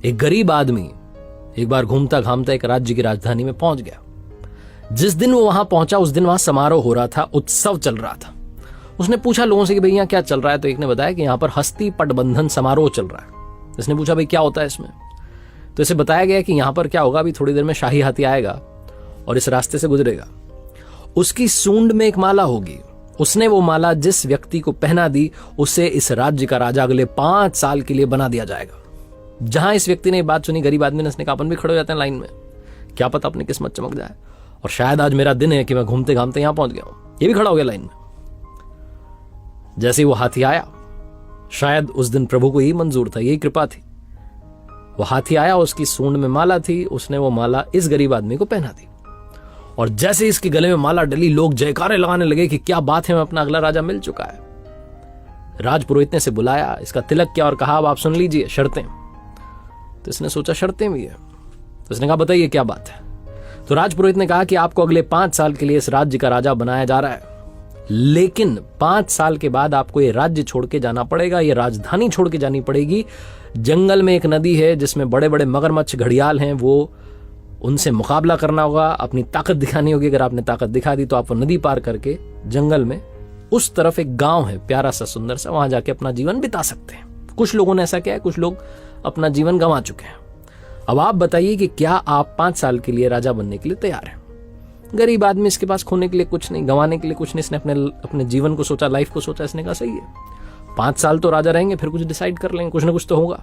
एक गरीब आदमी एक बार घूमता घामता एक राज्य की राजधानी में पहुंच गया। जिस दिन वो वहां पहुंचा उस दिन वहां समारोह हो रहा था, उत्सव चल रहा था। उसने पूछा लोगों से कि भाई यहाँ क्या चल रहा है, तो एक ने बताया कि यहाँ पर हस्ती पटबंधन समारोह चल रहा है। इसने पूछा भाई क्या होता है इसमें, तो इसे बताया गया कि यहाँ पर क्या होगा, अभी थोड़ी देर में शाही हाथी आएगा और इस रास्ते से गुजरेगा, उसकी सूंड में एक माला होगी, उसने वो माला जिस व्यक्ति को पहना दी उसे इस राज्य का राजा अगले 5 साल के लिए बना दिया जाएगा। जहां इस व्यक्ति ने ये बात सुनी, गरीब आदमी ने, उसने कहा अपन भी खड़े हो जाते हैं लाइन में, क्या पता अपनी किस्मत चमक जाए और शायद आज मेरा दिन है कि मैं घूमते घामते यहां पहुंच गया हूं। ये भी खड़ा हो गया लाइन में। जैसे ही वो हाथी आया, शायद उस दिन प्रभु को यही मंजूर था, यही कृपा थी, वो हाथी आया, उसकी सूंड में माला थी, उसने वो माला इस गरीब आदमी को पहना दी और जैसे इसके गले में माला डली, लोग जयकारे लगाने लगे कि क्या बात है, मैं अपना अगला राजा मिल चुका है। राजपुरोहित ने से बुलाया, इसका तिलक किया और कहा अब आप सुन लीजिए शर्तें। तो इसने सोचा शर्तें भी है, तो इसने कहा बताइए क्या बात है। तो राजपुरोहित ने कहा कि आपको अगले 5 साल के लिए इस राज्य का राजा बनाया जा रहा है, लेकिन 5 साल के बाद आपको ये राज्य छोड़ के जाना पड़ेगा, ये राजधानी छोड़ के जानी पड़ेगी। जंगल में एक नदी है जिसमें बड़े बड़े मगरमच्छ घड़ियाल हैं, वो उनसे मुकाबला करना होगा, अपनी ताकत दिखानी होगी। अगर आपने ताकत दिखा दी तो आप नदी पार करके जंगल में उस तरफ एक गांव है प्यारा सा सुंदर सा, वहां जाके अपना जीवन बिता सकते हैं। कुछ लोगों ने ऐसा किया है, कुछ लोग अपना जीवन गंवा चुके हैं। अब आप बताइए कि क्या आप 5 साल के लिए राजा बनने के लिए तैयार हैं? गरीब आदमी, इसके पास खोने के लिए कुछ नहीं, गंवाने के लिए कुछ नहीं, इसने अपने जीवन को सोचा, लाइफ को सोचा। इसने कहा सही है, 5 साल तो राजा रहेंगे, फिर कुछ डिसाइड कर लेंगे, कुछ ना कुछ तो होगा।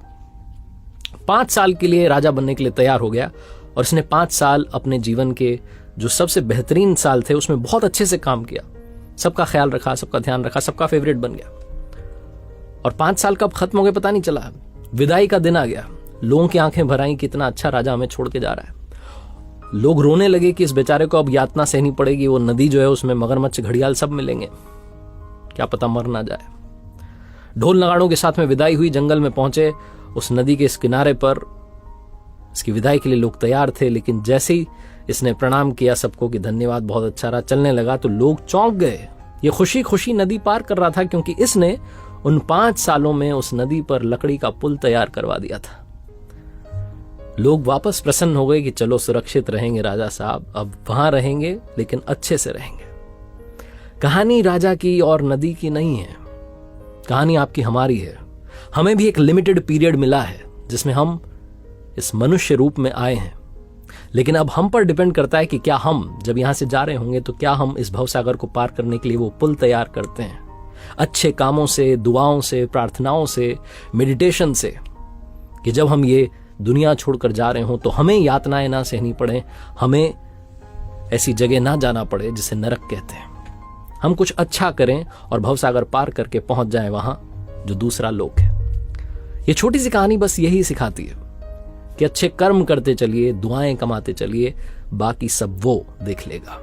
5 साल के लिए राजा बनने के लिए तैयार हो गया और इसने 5 साल अपने जीवन के जो सबसे बेहतरीन साल थे उसमें बहुत अच्छे से काम किया, सबका ख्याल रखा, सबका ध्यान रखा, सबका फेवरेट बन गया। और 5 साल कब खत्म हो गए पता नहीं चला। विदाई का दिन आ गया, लोगों की आंखें भर आई, कितना अच्छा राजा हमें छोड़ के जा रहा है। लोग रोने लगे कि इस बेचारे को अब यातना सहनी पड़ेगी, वो नदी जो है उसमें मगरमच्छ घड़ियाल सब मिलेंगे, क्या पता मर ना जाए। ढोल नगाड़ों के साथ में विदाई हुई, जंगल में पहुंचे, उस नदी के इस किनारे पर इसकी विदाई के लिए लोग तैयार थे। लेकिन जैसे ही इसने प्रणाम किया सबको कि धन्यवाद, बहुत अच्छा रहा, चलने लगा, तो लोग चौंक गए। ये खुशी खुशी नदी पार कर रहा था क्योंकि इसने उन 5 सालों में उस नदी पर लकड़ी का पुल तैयार करवा दिया था। लोग वापस प्रसन्न हो गए कि चलो सुरक्षित रहेंगे राजा साहब, अब वहां रहेंगे लेकिन अच्छे से रहेंगे। कहानी राजा की और नदी की नहीं है, कहानी आपकी हमारी है। हमें भी एक लिमिटेड पीरियड मिला है जिसमें हम इस मनुष्य रूप में आए हैं, लेकिन अब हम पर डिपेंड करता है कि क्या हम जब यहां से जा रहे होंगे तो क्या हम इस भवसागर को पार करने के लिए वो पुल तैयार करते हैं, अच्छे कामों से, दुआओं से, प्रार्थनाओं से, मेडिटेशन से, कि जब हम ये दुनिया छोड़कर जा रहे हों तो हमें यातनाएं ना सहनी पड़े, हमें ऐसी जगह ना जाना पड़े जिसे नरक कहते हैं। हम कुछ अच्छा करें और भवसागर पार करके पहुंच जाएं वहां जो दूसरा लोक है। ये छोटी सी कहानी बस यही सिखाती है कि अच्छे कर्म करते चलिए, दुआएं कमाते चलिए, बाकी सब वो देख लेगा।